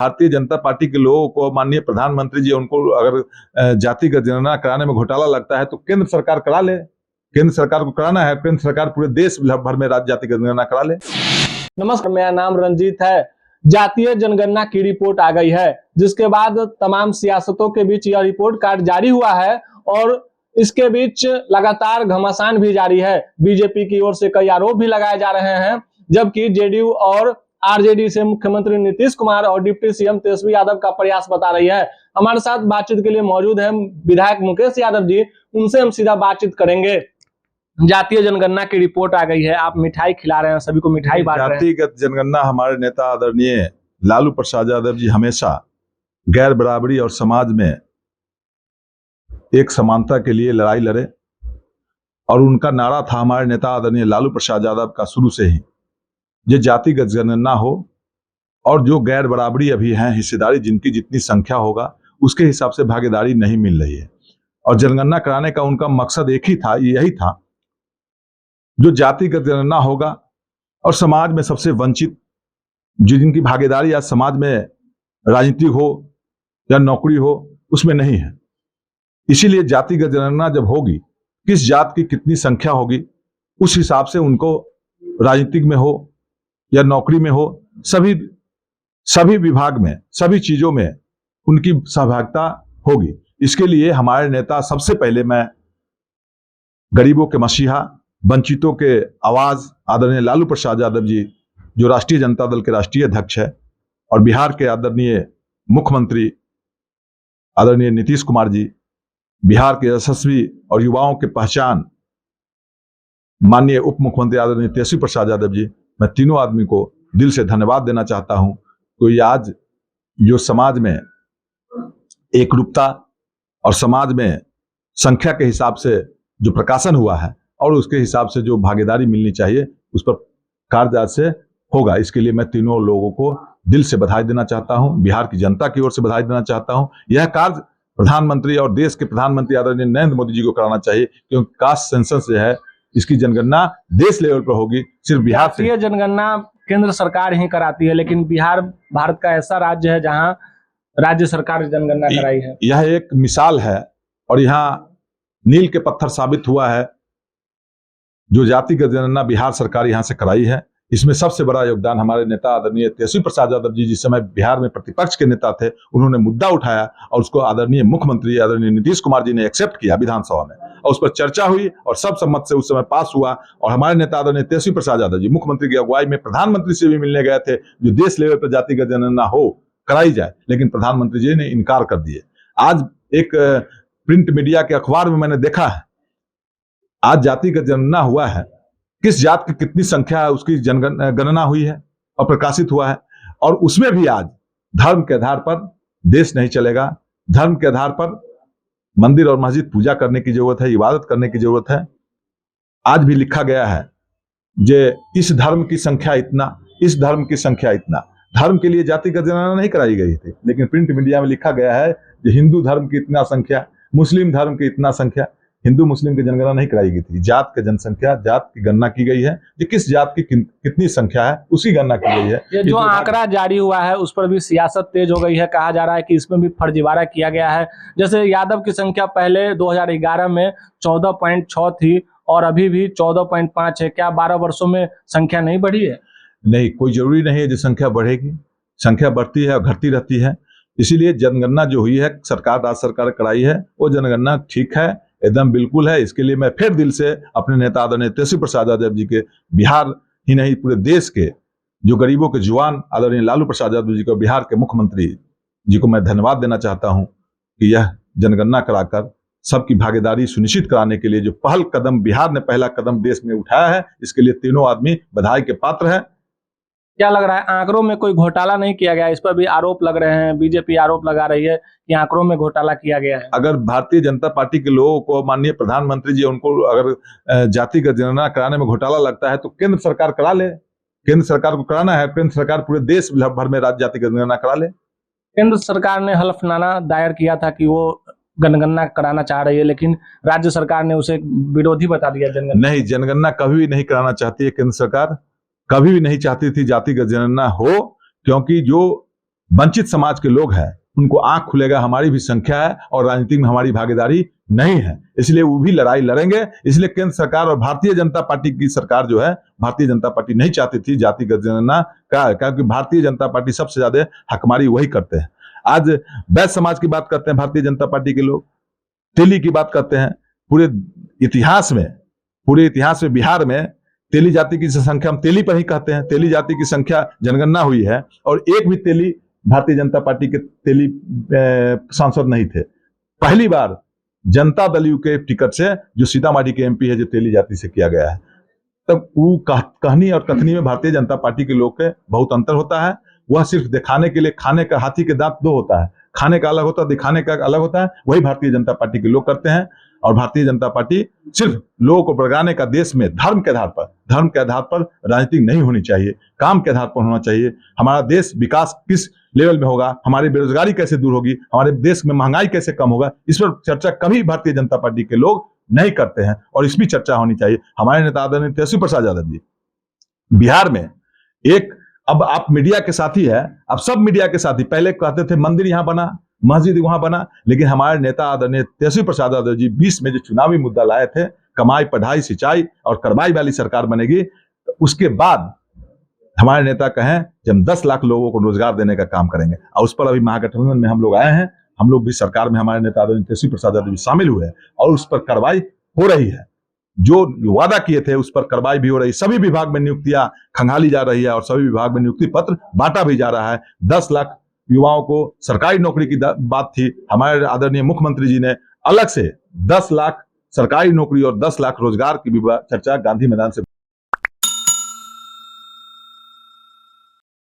Bharatiya Janata party के लोगों को, माननीय प्रधानमंत्री जी, उनको अगर जातिगत जनगणना कराने में घोटाला लगता है तो केंद्र सरकार करा ले। केंद्र सरकार को कराना है, केंद्र सरकार पूरे देश भर में राज्य जातिगत जनगणना करा ले। नमस्कार, मेरा नाम रंजीत है। जातीय जनगणना की रिपोर्ट आ गई है, जिसके बाद तमाम सियासतों के बीच यह रिपोर्ट कार्ड जारी हुआ है और इसके बीच लगातार घमासान भी जारी है। बीजेपी की ओर से कई आरोप भी लगाए जा रहे हैं, जबकि जेडीयू और आरजेडी से मुख्यमंत्री नीतीश कुमार और डिप्टी सीएम तेजस्वी यादव का प्रयास बता रही है। हमारे साथ बातचीत के लिए मौजूद है विधायक मुकेश यादव जी, उनसे हम सीधा बातचीत करेंगे। जातीय जनगणना की रिपोर्ट आ गई है, आप मिठाई खिला रहे हैं, सभी को मिठाई बांट रहे हैं। जातिगत जनगणना, हमारे नेता आदरणीय लालू प्रसाद यादव जी हमेशा गैर बराबरी और समाज में एक समानता के लिए लड़ाई लड़े और उनका नारा था, हमारे नेता आदरणीय लालू प्रसाद यादव का, शुरू से ही, ये जातिगत जनगणना हो और जो गैर बराबरी अभी है, हिस्सेदारी जिनकी जितनी संख्या होगा उसके हिसाब से भागीदारी नहीं मिल रही है। और जनगणना कराने का उनका मकसद एक ही था, यही था, जो जातिगत जनगणना होगा और समाज में सबसे वंचित, जो जिनकी भागीदारी आज समाज में राजनीति हो या नौकरी हो उसमें नहीं है। इसीलिए जातिगत जनगणना जब होगी, किस जात की कितनी संख्या होगी उस हिसाब से उनको राजनीतिक में हो या नौकरी में हो, सभी विभाग में, सभी चीजों में उनकी सहभागिता होगी। इसके लिए हमारे नेता, सबसे पहले मैं गरीबों के मसीहा, वंचितों के आवाज आदरणीय लालू प्रसाद यादव जी, जो राष्ट्रीय जनता दल के राष्ट्रीय अध्यक्ष है, और बिहार के आदरणीय मुख्यमंत्री आदरणीय नीतीश कुमार जी, बिहार के यशस्वी और युवाओं के पहचान माननीय उप मुख्यमंत्री आदरणीय तेजस्वी प्रसाद यादव जी, मैं तीनों आदमी को दिल से धन्यवाद देना चाहता हूं। तो आज जो समाज में एकरूपता और समाज में संख्या के हिसाब से जो प्रकाशन हुआ है और उसके हिसाब से जो भागीदारी मिलनी चाहिए उस पर कार्य आज से होगा। इसके लिए मैं तीनों लोगों को दिल से बधाई देना चाहता हूं, बिहार की जनता की ओर से बधाई देना चाहता हूं। यह कार्य प्रधानमंत्री और देश के प्रधानमंत्री आदरणीय नरेंद्र मोदी जी को कराना चाहिए, क्योंकि कास्ट सेंसस जो है इसकी जनगणना देश लेवल पर होगी, सिर्फ बिहार से। जातीय जनगणना केंद्र सरकार ही कराती है, लेकिन बिहार भारत का ऐसा राज्य है जहां राज्य सरकार जनगणना कराई है। यह एक मिसाल है और यहाँ नील के पत्थर साबित हुआ है, जो जातिगत जनगणना बिहार सरकार यहाँ से कराई है। इसमें सबसे बड़ा योगदान हमारे नेता आदरणीय तेजस्वी प्रसाद यादव जी, जिस समय बिहार में प्रतिपक्ष के नेता थे, उन्होंने मुद्दा उठाया और उसको आदरणीय मुख्यमंत्री आदरणीय नीतीश कुमार जी ने एक्सेप्ट किया विधानसभा में, और उस पर चर्चा हुई और सब सम्मत से उस समय पास हुआ। और हमारे नेता आदरणीय तेजस्वी प्रसाद यादव जी मुख्यमंत्री की अगुवाई में प्रधानमंत्री से भी मिलने गए थे, जो देश लेवल पर जातिगत जनगणना हो, कराई जाए, लेकिन प्रधानमंत्री जी ने इनकार कर दिए। आज एक प्रिंट मीडिया के अखबार में मैंने देखा है, आज जातिगत जनगणना हुआ है, किस जात की कितनी संख्या है उसकी गणना हुई है और प्रकाशित हुआ है, और उसमें भी आज धर्म के आधार पर देश नहीं चलेगा। धर्म के आधार पर मंदिर और मस्जिद पूजा करने की जरूरत है, इबादत करने की जरूरत है। आज भी लिखा गया है जे इस धर्म की संख्या इतना, इस धर्म की संख्या इतना। धर्म के लिए जातिगत जनगणना नहीं कराई गई थी, लेकिन प्रिंट मीडिया में लिखा गया है कि हिंदू धर्म की इतना संख्या, मुस्लिम धर्म की इतना संख्या। हिंदू मुस्लिम की जनगणना नहीं कराई गई थी, जात के जनसंख्या, जात की गणना की गई है, कि किस जात की कितनी संख्या है उसकी गणना की गई है। ये जो आंकड़ा जारी हुआ है उस पर भी सियासत तेज हो गई है। कहा जा रहा है कि इसमें भी फर्जीवाड़ा किया गया है। जैसे यादव की संख्या पहले 2011 में 14.6 थी और अभी भी 14.5 है। क्या 12 वर्षों में संख्या नहीं बढ़ी है? नहीं, कोई जरूरी नहीं है जो संख्या बढ़ेगी, संख्या बढ़ती है और घटती रहती है। इसीलिए जनगणना जो हुई है, सरकार, राज्य सरकार कराई है, वो जनगणना ठीक है, एकदम बिल्कुल है। इसके लिए मैं फिर दिल से अपने नेता आदरणीय तेजस्वी प्रसाद यादव जी के, बिहार ही नहीं पूरे देश के जो गरीबों के जुआन आदरणीय लालू प्रसाद यादव जी को, बिहार के मुख्यमंत्री जी को मैं धन्यवाद देना चाहता हूं कि यह जनगणना कराकर सबकी भागीदारी सुनिश्चित कराने के लिए जो पहल कदम बिहार ने, पहला कदम देश में उठाया है, इसके लिए तीनों आदमी बधाई के पात्र है। क्या लग रहा है, आंकड़ों में कोई घोटाला नहीं किया गया? इस पर भी आरोप लग रहे हैं, बीजेपी आरोप लगा रही है कि आंकड़ों में घोटाला किया गया है। अगर भारतीय जनता पार्टी के लोगों को, माननीय प्रधानमंत्री जी, उनको अगर जातिगत जनगणना कराने में घोटाला लगता है तो केंद्र सरकार करा ले। केंद्र सरकार को कराना है, केंद्र सरकार पूरे देश भर में राज्य जातिगत जनगणना करा ले। केंद्र सरकार ने हलफनामा दायर किया था कि वो जनगणना कराना चाह रही है, लेकिन राज्य सरकार ने उसे विरोधी बता दिया। जनगणना नहीं, जनगणना कभी भी नहीं कराना चाहती है केंद्र सरकार, कभी भी नहीं चाहती थी जातिगत जनगणना हो, क्योंकि जो वंचित समाज के लोग हैं उनको आंख खुलेगा, हमारी भी संख्या है और राजनीति में हमारी भागीदारी नहीं है, इसलिए वो भी लड़ाई लड़ेंगे। इसलिए केंद्र सरकार और भारतीय जनता पार्टी की सरकार जो है, भारतीय जनता पार्टी नहीं चाहती थी जातिगत जनगणना का, क्योंकि भारतीय जनता पार्टी सबसे ज्यादा हकमारी वही करते हैं। आज वैश्य समाज की बात करते हैं भारतीय जनता पार्टी के लोग, तेली की बात करते हैं। पूरे इतिहास में बिहार में तेली जाति की संख्या, हम तेली पर ही कहते हैं, तेली जाति की संख्या जनगणना हुई है और एक भी तेली भारतीय जनता पार्टी के तेली सांसद नहीं थे। पहली बार जनता दल यू के टिकट से जो सीतामढ़ी के एमपी है जो तेली जाति से किया गया है। तब वो कहनी और कथनी में भारतीय जनता पार्टी के लोग के बहुत अंतर होता है। वह सिर्फ दिखाने के लिए, खाने का हाथी के दांत दो होता है, खाने का अलग होता है, दिखाने का अलग होता है। वही भारतीय जनता पार्टी के लोग करते हैं और भारतीय जनता पार्टी सिर्फ लोगों को भड़काने का, देश में धर्म के आधार पर राजनीति नहीं होनी चाहिए, काम के आधार पर होना चाहिए। हमारा देश विकास किस लेवल में होगा, हमारी बेरोजगारी कैसे दूर होगी, हमारे देश में महंगाई कैसे कम होगा, इस पर चर्चा कभी भारतीय जनता पार्टी के लोग नहीं करते हैं और इस भी चर्चा होनी चाहिए। हमारे नेता आदरणीय तेजस्वी प्रसाद यादव जी बिहार में एक, अब आप मीडिया के साथी है, अब सब मीडिया के साथी, पहले कहते थे मंदिर यहां बना, मस्जिद वहां बना, लेकिन हमारे नेता आदरणीय तेजस्वी प्रसाद यादव जी 20 में जो चुनावी मुद्दा लाए थे, कमाई, पढ़ाई, सिंचाई और करवाई वाली सरकार बनेगी, तो उसके बाद हमारे नेता कहें जब हम 10 लाख लोगों को रोजगार देने का काम करेंगे, और उस पर अभी महागठबंधन में हम लोग आए हैं, हम लोग भी सरकार में, हमारे नेता आदरणीय तेजस्वी प्रसाद यादव जी शामिल हुए हैं और उस पर कार्रवाई हो रही है। जो वादा किए थे उस पर कार्रवाई भी हो रही, सभी विभाग में नियुक्तियां खंगाली जा रही है और सभी विभाग में नियुक्ति पत्र बांटा भी जा रहा है। 10 लाख युवाओं को सरकारी नौकरी की बात थी, हमारे आदरणीय मुख्यमंत्री जी ने अलग से 10 लाख सरकारी नौकरी और 10 लाख रोजगार की भी चर्चा गांधी मैदान से